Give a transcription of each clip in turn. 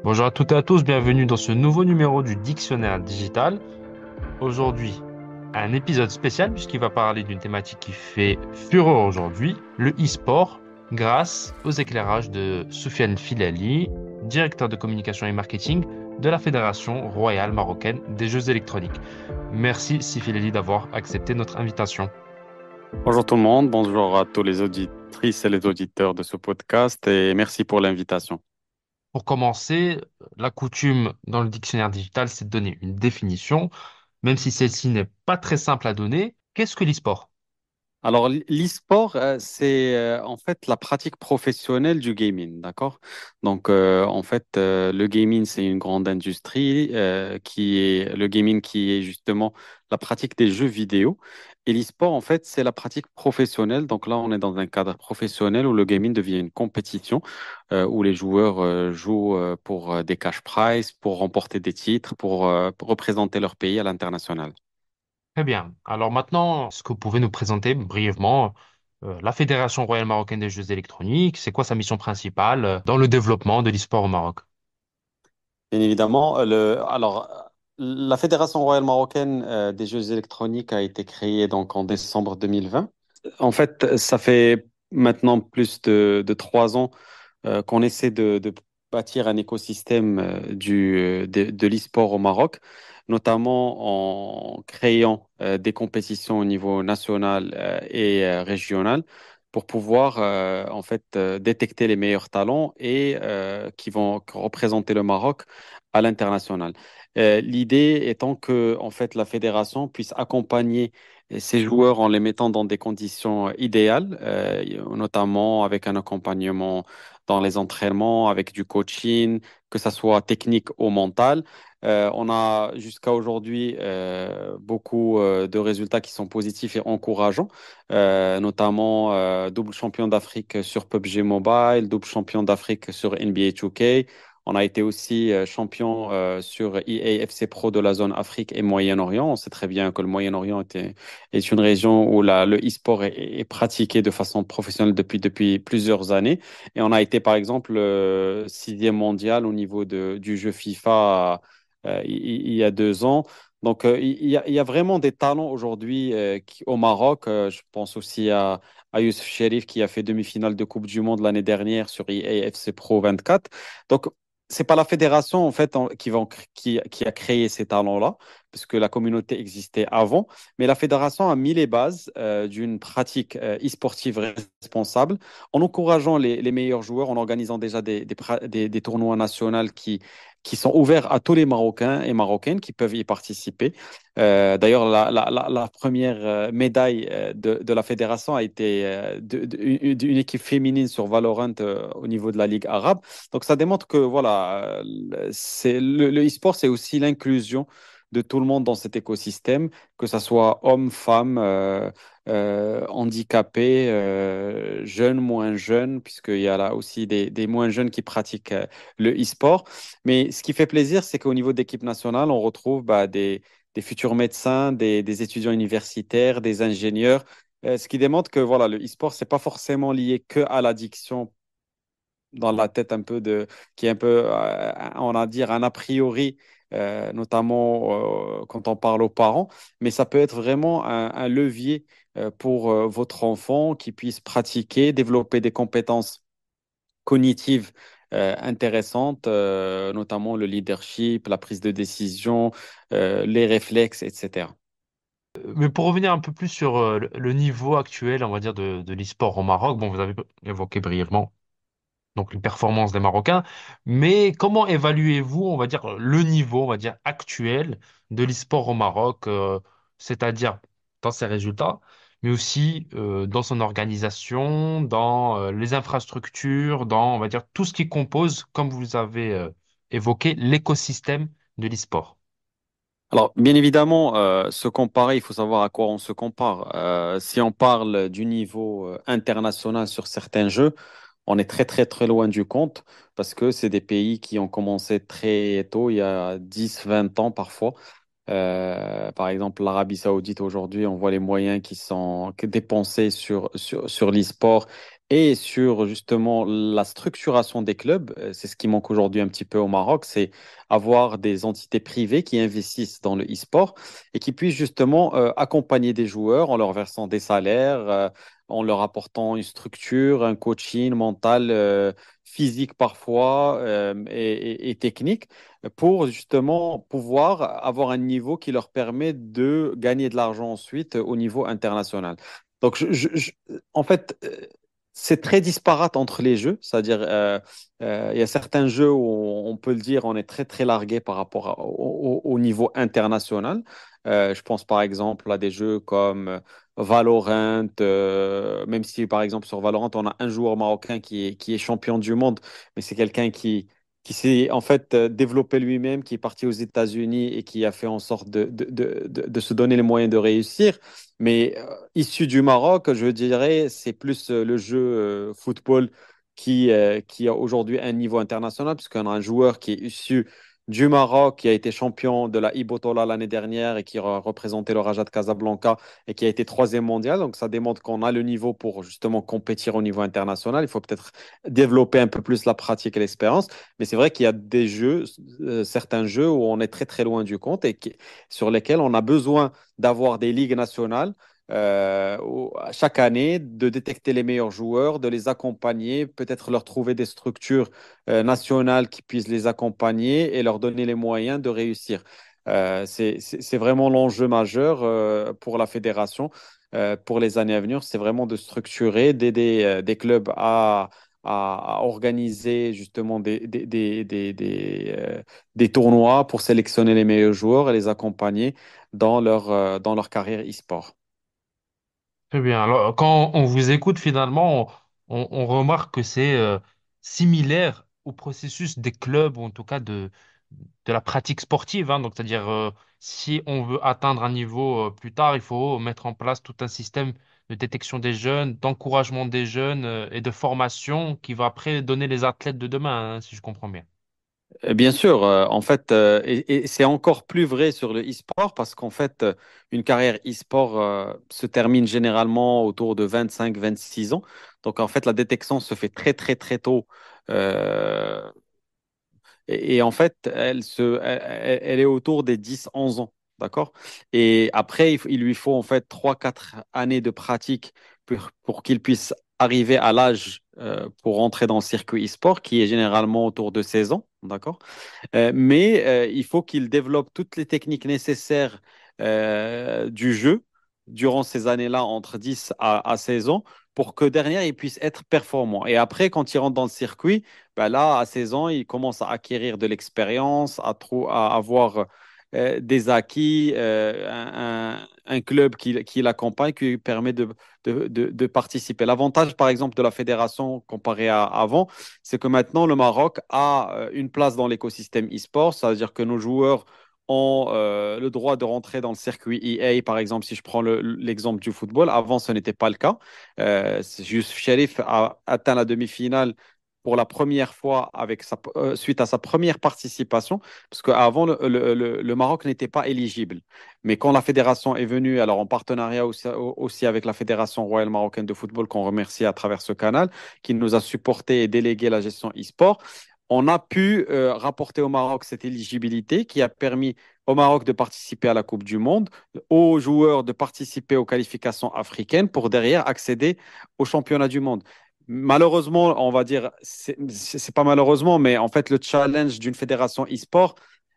Bonjour à toutes et à tous, bienvenue dans ce nouveau numéro du Dictionnaire digital. Aujourd'hui, un épisode spécial puisqu'il va parler d'une thématique qui fait fureur aujourd'hui, le e-sport, grâce aux éclairages de Soufiane Filali, directeur de communication et marketing de la Fédération royale marocaine des jeux électroniques. Merci Filali d'avoir accepté notre invitation. Bonjour tout le monde, bonjour à tous les auditrices et les auditeurs de ce podcast et merci pour l'invitation. Pour commencer, la coutume dans le dictionnaire digital, c'est de donner une définition, même si celle-ci n'est pas très simple à donner. Qu'est-ce que l'e-sport? Alors, l'e-sport, c'est en fait la pratique professionnelle du gaming, d'accord? Donc, en fait, le gaming, c'est une grande industrie qui est le gaming qui est justement la pratique des jeux vidéo. Et l'e-sport, en fait, c'est la pratique professionnelle. Donc là, on est dans un cadre professionnel où le gaming devient une compétition où les joueurs jouent pour des cash prizes, pour remporter des titres, pour représenter leur pays à l'international. Très bien. Alors maintenant, est-ce que vous pouvez nous présenter brièvement la Fédération royale marocaine des jeux électroniques? C'est quoi sa mission principale dans le développement de l'e-sport au Maroc? Bien évidemment, la Fédération royale marocaine des jeux électroniques a été créée donc en décembre 2020. En fait, ça fait maintenant plus de 3 ans qu'on essaie de bâtir un écosystème de l'e-sport au Maroc, notamment en créant des compétitions au niveau national et régional pour pouvoir en fait détecter les meilleurs talents et qui vont représenter le Maroc à l'international. L'idée étant que en fait la fédération puisse accompagner ces joueurs en les mettant dans des conditions idéales, notamment avec un accompagnement dans les entraînements, avec du coaching, que ça soit technique ou mental. On a jusqu'à aujourd'hui beaucoup de résultats qui sont positifs et encourageants, notamment double champion d'Afrique sur PUBG Mobile, double champion d'Afrique sur NBA 2K. On a été aussi champion sur EA FC Pro de la zone Afrique et Moyen-Orient. On sait très bien que le Moyen-Orient est une région où le e-sport est pratiqué de façon professionnelle depuis plusieurs années. Et on a été, par exemple, sixième mondial au niveau du jeu FIFA il y a 2 ans. Donc, il y a vraiment des talents aujourd'hui au Maroc. Je pense aussi à Youssef Cherif qui a fait demi-finale de Coupe du Monde l'année dernière sur EA FC Pro 24. Donc, c'est pas la fédération en fait qui a créé ces talents-là, parce que la communauté existait avant, mais la fédération a mis les bases d'une pratique e-sportive responsable en encourageant les meilleurs joueurs, en organisant déjà des tournois nationaux qui sont ouverts à tous les Marocains et Marocaines qui peuvent y participer. D'ailleurs, la première médaille de la fédération a été d'une équipe féminine sur Valorant au niveau de la Ligue arabe. Donc, ça démontre que voilà, le e-sport, c'est aussi l'inclusion de tout le monde dans cet écosystème, que ce soit hommes, femmes, handicapés, jeunes, moins jeunes, puisqu'il y a là aussi des moins jeunes qui pratiquent le e-sport. Mais ce qui fait plaisir, c'est qu'au niveau d'équipe nationale, on retrouve des futurs médecins, des étudiants universitaires, des ingénieurs, ce qui démontre que voilà, le e-sport, c'est pas forcément lié que à l'addiction dans la tête un peu qui est un peu, on va dire, un a priori, notamment quand on parle aux parents, mais ça peut être vraiment un levier pour votre enfant qui puisse pratiquer, développer des compétences cognitives intéressantes, notamment le leadership, la prise de décision, les réflexes, etc. Mais pour revenir un peu plus sur le niveau actuel, on va dire, de l'e-sport au Maroc, bon, vous avez évoqué brièvement donc les performances des Marocains, mais comment évaluez-vous, on va dire, le niveau, on va dire, actuel de l'e-sport au Maroc, c'est-à-dire dans ses résultats, mais aussi dans son organisation, dans les infrastructures, dans, on va dire, tout ce qui compose, comme vous avez évoqué, l'écosystème de l'e-sport. Alors, bien évidemment, se comparer, il faut savoir à quoi on se compare. Si on parle du niveau international sur certains jeux, on est très, très, très loin du compte parce que c'est des pays qui ont commencé très tôt, il y a 10, 20 ans parfois. Par exemple, l'Arabie Saoudite aujourd'hui, on voit les moyens qui sont dépensés sur l'e-sport et sur justement la structuration des clubs. C'est ce qui manque aujourd'hui un petit peu au Maroc, c'est avoir des entités privées qui investissent dans le e-sport et qui puissent justement accompagner des joueurs en leur versant des salaires, en leur apportant une structure, un coaching mental, physique parfois et technique pour justement pouvoir avoir un niveau qui leur permet de gagner de l'argent ensuite au niveau international. Donc, en fait, c'est très disparate entre les jeux, c'est-à-dire il y a certains jeux où on peut le dire, on est très très largué par rapport au niveau international. Je pense par exemple à des jeux comme Valorant, même si par exemple sur Valorant on a un joueur marocain qui est champion du monde, mais c'est quelqu'un qui s'est en fait développé lui-même, qui est parti aux États-Unis et qui a fait en sorte de se donner les moyens de réussir. Mais issu du Maroc, je dirais, c'est plus le jeu football qui a aujourd'hui un niveau international, puisqu'on a un joueur qui est issu du Maroc, qui a été champion de la Ibotola l'année dernière et qui a représenté le Raja de Casablanca et qui a été troisième mondial. Donc ça démontre qu'on a le niveau pour justement compétir au niveau international. Il faut peut-être développer un peu plus la pratique et l'expérience. Mais c'est vrai qu'il y a des jeux, certains jeux où on est très très loin du compte sur lesquels on a besoin d'avoir des ligues nationales chaque année, de détecter les meilleurs joueurs, de les accompagner, peut-être leur trouver des structures nationales qui puissent les accompagner et leur donner les moyens de réussir. C'est vraiment l'enjeu majeur pour la fédération pour les années à venir. C'est vraiment de structurer, d'aider des clubs à organiser justement des tournois pour sélectionner les meilleurs joueurs et les accompagner dans leur carrière e-sport. Très bien. Alors, quand on vous écoute, finalement, on remarque que c'est similaire au processus des clubs, ou en tout cas de la pratique sportive, hein. Donc, c'est-à-dire, si on veut atteindre un niveau plus tard, il faut mettre en place tout un système de détection des jeunes, d'encouragement des jeunes et de formation qui va après donner les athlètes de demain, hein, si je comprends bien. Bien sûr, en fait, et c'est encore plus vrai sur le e-sport parce qu'en fait, une carrière e-sport se termine généralement autour de 25-26 ans. Donc, en fait, la détection se fait très, très, très tôt. Euh, et en fait, elle est autour des 10-11 ans. D'accord? Et après, il lui faut en fait 3-4 années de pratique pour qu'il puisse arriver à l'âge pour rentrer dans le circuit e-sport, qui est généralement autour de 16 ans. D'accord? Mais il faut qu'il développe toutes les techniques nécessaires du jeu durant ces années-là, entre 10 à 16 ans, pour que derrière, il puisse être performant. Et après, quand il rentre dans le circuit, ben là, à 16 ans, il commence à acquérir de l'expérience, à avoir des acquis, un club qui l'accompagne, qui lui permet de participer. L'avantage, par exemple, de la fédération comparé à avant, c'est que maintenant, le Maroc a une place dans l'écosystème e-sport, c'est-à-dire que nos joueurs ont le droit de rentrer dans le circuit EA, par exemple, si je prends l'exemple du football. Avant, ce n'était pas le cas. Youssouf Cherif a atteint la demi-finale pour la première fois suite à sa première participation, parce qu'avant, le Maroc n'était pas éligible. Mais quand la fédération est venue, alors en partenariat aussi avec la Fédération royale marocaine de football, qu'on remercie à travers ce canal, qui nous a supporté et délégué la gestion e-sport, on a pu rapporter au Maroc cette éligibilité qui a permis au Maroc de participer à la Coupe du Monde, aux joueurs de participer aux qualifications africaines pour derrière accéder au championnat du monde. Malheureusement, on va dire, c'est pas malheureusement, mais en fait, le challenge d'une fédération e-sport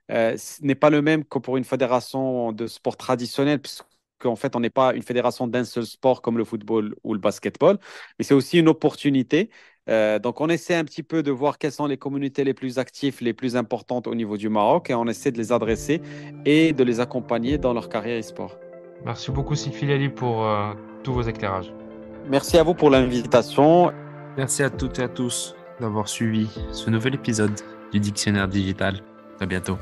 n'est pas le même que pour une fédération de sport traditionnel, puisqu'en fait, on n'est pas une fédération d'un seul sport comme le football ou le basketball, mais c'est aussi une opportunité. Donc, on essaie un petit peu de voir quelles sont les communautés les plus actives, les plus importantes au niveau du Maroc, et on essaie de les adresser et de les accompagner dans leur carrière e-sport. Merci beaucoup, Sylvie Lely, pour tous vos éclairages. Merci à vous pour l'invitation. Merci à toutes et à tous d'avoir suivi ce nouvel épisode du Dictionnaire digital. À bientôt.